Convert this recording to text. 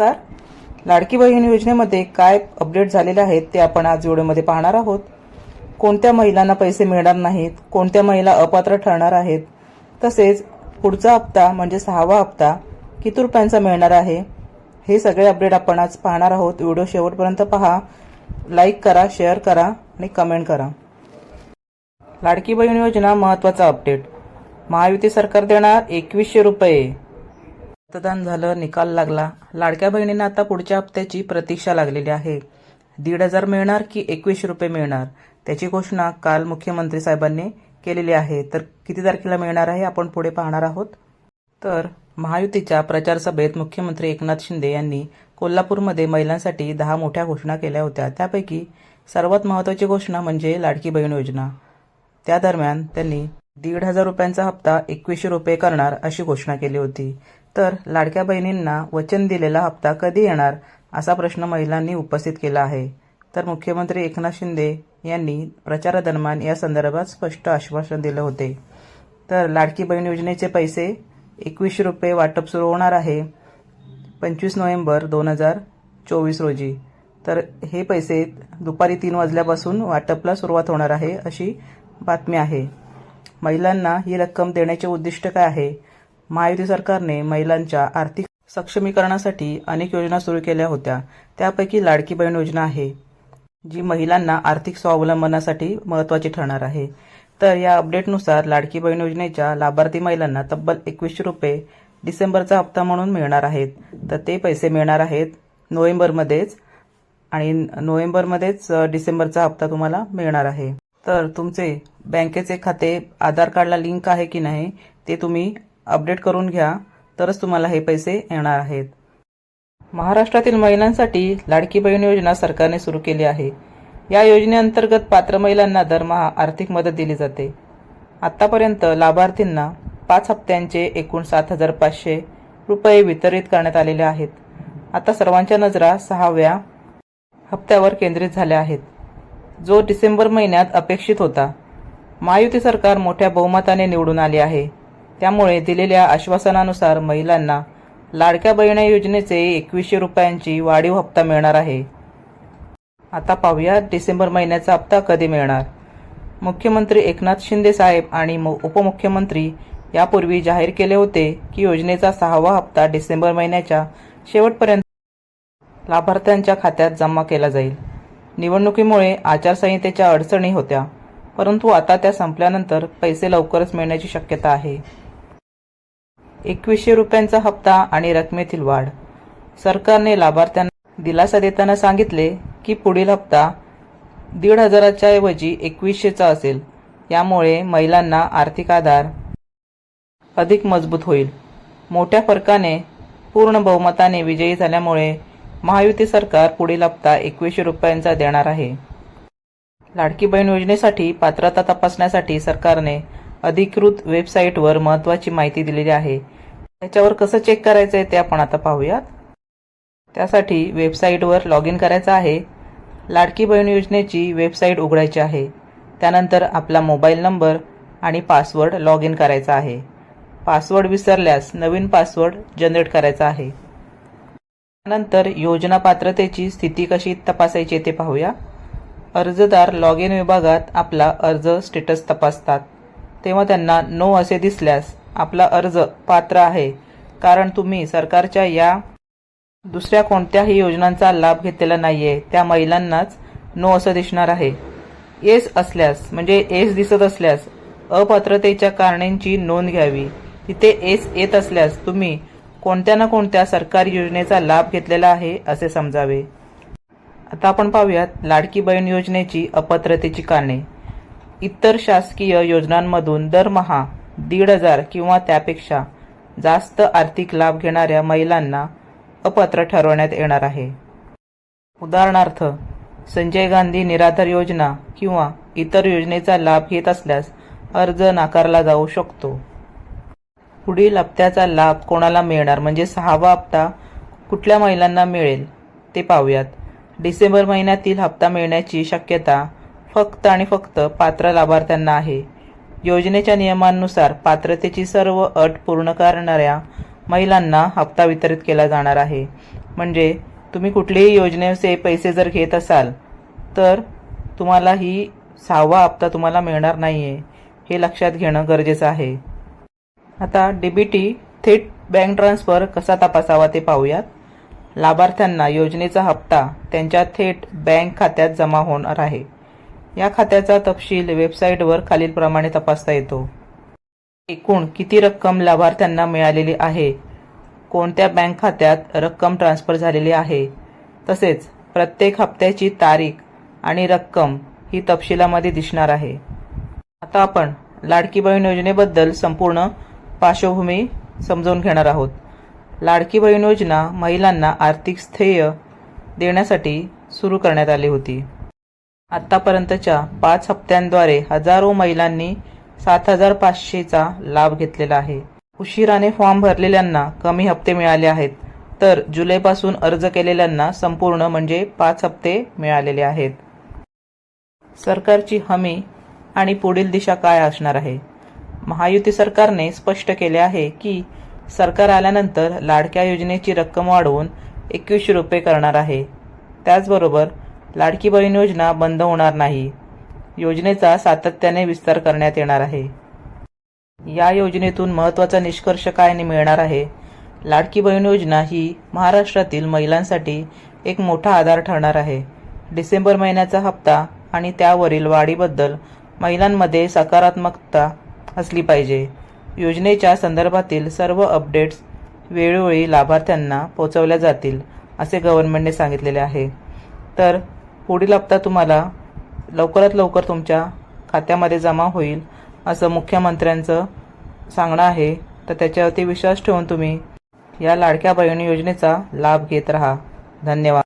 नमस्कार. लाडकी बहीण योजनेमध्ये काय अपडेट झालेले आहेत ते आपण आज व्हिडिओमध्ये पाहणार आहोत. कोणत्या महिलांना पैसे मिळणार नाहीत, कोणत्या महिला अपात्र ठरणार आहेत, तसेच पुढचा हप्ता म्हणजे 6वा हप्ता किती रुपयांचा मिळणार आहे, हे सगळे अपडेट आपण आज पाहणार आहोत. व्हिडिओ शेवटपर्यंत पहा, लाईक करा, शेअर करा आणि कमेंट करा. लाडकी बहीण योजना महत्त्वाचा अपडेट. महायुती सरकार देणार 2100 रुपये. मतदान झालं, निकाल लागला. लाडक्या बहिणींना आता पुढच्या हप्त्याची प्रतीक्षा लागलेली आहे. 1,500 मिळणार की 2100 रुपये मिळणार, त्याची घोषणा काल मुख्यमंत्री साहेबांनी केलेली आहे. तर किती तारखेला मिळणार आहे आपण पुढे पाहणार आहोत. तर महायुतीच्या प्रचार सभेत मुख्यमंत्री एकनाथ शिंदे यांनी कोल्हापूरमध्ये महिलांसाठी 10 मोठ्या घोषणा केल्या होत्या. त्यापैकी सर्वात महत्त्वाची घोषणा म्हणजे लाडकी बहीण योजना. त्या दरम्यान त्यांनी 1,500 रुपयांचा हप्ता 2100 रुपये करणार अशी घोषणा केली होती. तर लाडक्या बहिणींना वचन दिलेला हप्ता कधी येणार असा प्रश्न महिलांनी उपस्थित केला आहे. तर मुख्यमंत्री एकनाथ शिंदे यांनी प्रचारादरम्यान या संदर्भात स्पष्ट आश्वासन दिले होते. तर लाडकी बहीण योजनेचे पैसे 2100 रुपये वाटप सुरू होणार आहे 25 नोव्हेंबर 2024 रोजी. तर हे पैसे दुपारी 3 वाजल्यापासून वाटपला सुरुवात होणार आहे अशी बातमी आहे. महिलांना ही रक्कम देण्याचे उद्दिष्ट काय आहे? महायुती सरकारने महिलांच्या आर्थिक सक्षमीकरणासाठी अनेक योजना सुरू केल्या होत्या. त्यापैकी लाडकी बहीण योजना आहे, जी महिलांना आर्थिक स्वावलंबनासाठी महत्त्वाची ठरणार आहे. तर या अपडेटनुसार लाडकी बहीण योजनेच्या लाभार्थी महिलांना तब्बल 2100 रुपये डिसेंबरचा हप्ता म्हणून मिळणार आहेत. तर ते पैसे मिळणार आहेत नोव्हेंबरमध्येच, आणि नोव्हेंबरमध्येच डिसेंबरचा हप्ता तुम्हाला मिळणार आहे. तर तुमचे बँकेचे खाते आधार कार्डला लिंक आहे की नाही ते तुम्ही अपडेट करून घ्या, तरच तुम्हाला हे पैसे येणार आहेत. महाराष्ट्रातील महिलांसाठी लाडकी बहीण योजना सरकारने सुरू केली आहे. या योजनेअंतर्गत पात्र महिलांना दरमहा आर्थिक मदत दिली जाते. आतापर्यंत लाभार्थींना 5 हप्त्यांचे एकूण 7,500 रुपये वितरित करण्यात आलेले आहेत. आता सर्वांच्या नजरा 6व्या हप्त्यावर केंद्रित झाल्या आहेत, जो डिसेंबर महिन्यात अपेक्षित होता. महायुती सरकार मोठ्या बहुमताने निवडून आले आहे. त्यामुळे दिलेल्या आश्वासनानुसार महिलांना लाडक्या बहीण योजनेचे 2100 रुपयांची वाढीव हप्ता मिळणार आहे. आता पाहूया डिसेंबर महिन्याचा हप्ता कधी मिळणार. मुख्यमंत्री एकनाथ शिंदे साहेब आणि उपमुख्यमंत्री यापूर्वी जाहीर केले होते की योजनेचा 6वा हप्ता डिसेंबर महिन्याच्या शेवटपर्यंत लाभार्थ्यांच्या खात्यात जमा केला जाईल. निवडणुकीमुळे आचारसंहितेच्या अडचणी होत्या, परंतु आता त्या संपल्यानंतर पैसे लवकरच मिळण्याची शक्यता आहे. 2100 रुपयांचा हप्ता आणि रकमेतील वाढ. सरकारने लाभार्थ्यांना दिलासा देताना सांगितले की पुढील हप्ता 1,500च्या ऐवजी 2100चा असेल. यामुळे महिलांना आर्थिक आधार अधिक मजबूत होईल. मोठ्या फरकाने पूर्ण बहुमताने विजयी झाल्यामुळे महायुती सरकार पुढील हप्ता 2100 रुपयांचा देणार आहे. लाडकी बहीण योजनेसाठी पात्रता तपासण्यासाठी सरकारने अधिकृत वेबसाईटवर महत्त्वाची माहिती दिलेली आहे. त्याच्यावर कसं चेक करायचं आहे ते आपण आता पाहूयात. त्यासाठी वेबसाईटवर लॉग इन करायचं आहे. लाडकी बहीण योजनेची वेबसाईट उघडायची आहे. त्यानंतर आपला मोबाईल नंबर आणि पासवर्ड लॉग इन करायचा आहे. पासवर्ड विसरल्यास नवीन पासवर्ड जनरेट करायचा आहे. त्यानंतर योजना पात्रतेची स्थिती कशी तपासायची ते पाहूया. अर्जदार लॉग इन विभागात आपला अर्ज स्टेटस तपासतात. तेव्हा त्यांना नो असे दिसल्यास आपला अर्ज पात्र आहे, कारण तुम्ही सरकारच्या या दुसऱ्या कोणत्याही योजनांचा लाभ घेतलेला नाहीये, त्या महिलांनाच नो असं दिसणार आहे. येस असल्यास म्हणजे येस दिसत असल्यास अपात्रतेच्या कारणांची नोंद घ्यावी. तिथे येस येत असल्यास तुम्ही कोणत्या ना कोणत्या सरकारी योजनेचा लाभ घेतलेला आहे असे समजावे. आता आपण पाहूयात लाडकी बहीण योजनेची अपात्रतेची कारणे. इतर शासकीय योजनांमधून दरमहा 1,500 किंवा त्यापेक्षा जास्त आर्थिक लाभ घेणाऱ्या महिलांना अपात्र ठरवण्यात येणार आहे. उदाहरणार्थ, संजय गांधी निराधार योजना किंवा इतर योजनेचा लाभ घेत असल्यास अर्ज नाकारला जाऊ शकतो. पुढील हप्त्याचा लाभ कोणाला मिळणार म्हणजे 6वा हप्ता कुठल्या महिलांना मिळेल ते पाहूयात. डिसेंबर महिन्यातील हप्ता मिळण्याची शक्यता फक्त आणि फक्त पात्र लाभार्थ्यांना आहे. योजनेच्या नियमांनुसार पात्रतेची सर्व अट पूर्ण करणाऱ्या महिलांना हप्ता वितरित केला जाणार आहे. म्हणजे तुम्ही कुठल्याही योजनेचे पैसे जर घेत असाल तर तुम्हाला ही 6वा हप्ता तुम्हाला मिळणार नाही आहे, हे लक्षात घेणं गरजेचं आहे. आता डीबीटी थेट बँक ट्रान्सफर कसा तपासावा ते पाहूयात. लाभार्थ्यांना योजनेचा हप्ता त्यांच्या थेट बँक खात्यात जमा होणार आहे. या खात्याचा तपशील वेबसाईटवर खालीलप्रमाणे तपासता येतो. एकूण किती रक्कम लाभार्थ्यांना मिळालेली आहे, कोणत्या बँक खात्यात रक्कम ट्रान्सफर झालेली आहे, तसेच प्रत्येक हप्त्याची तारीख आणि रक्कम ही तपशिलामध्ये दिसणार आहे. आता आपण लाडकी बहीण योजनेबद्दल संपूर्ण पार्श्वभूमी समजून घेणार आहोत. लाडकी बहीण योजना महिलांना आर्थिक स्थैर्य देण्यासाठी सुरू करण्यात आली होती. आतापर्यंतच्या 5 हप्त्यांद्वारे हजारो महिलांनी 7,500चा लाभ घेतलेला आहे. उशिराने फॉर्म भरलेल्यांना कमी हप्ते मिळाले आहेत, तर जुलैपासून अर्ज केलेल्यांना संपूर्ण म्हणजे 5 हप्ते मिळालेले आहेत. सरकारची हमी आणि पुढील दिशा काय असणार आहे? महायुती सरकारने स्पष्ट केले आहे की सरकार आल्यानंतर लाडक्या योजनेची रक्कम वाढवून 2100 रुपये करणार आहे. त्याचबरोबर लाडकी बहीण योजना बंद होणार नाही. योजनेचा सातत्याने विस्तार करण्यात येणार आहे. या योजनेतून महत्त्वाचा निष्कर्ष काय मिळणार आहे? लाडकी बहीण योजना ही महाराष्ट्रातील महिलांसाठी एक मोठा आधार ठरणार आहे. डिसेंबर महिन्याचा हप्ता आणि त्यावरील वाढीबद्दल महिलांमध्ये सकारात्मकता असली पाहिजे. योजनेच्या संदर्भातील सर्व अपडेट्स वेळोवेळी लाभार्थ्यांना पोहोचवल्या जातील असे गव्हर्नमेंटने सांगितलेले आहे. तर पुढील हप्ता तुम्हाला लवकरात लवकर तुमच्या खात्यामध्ये जमा होईल असं मुख्यमंत्र्यांचं सांगणं आहे. तर त्याच्यावरती विश्वास ठेवून तुम्ही या लाडक्या बहीण योजनेचा लाभ घेत राहा. धन्यवाद.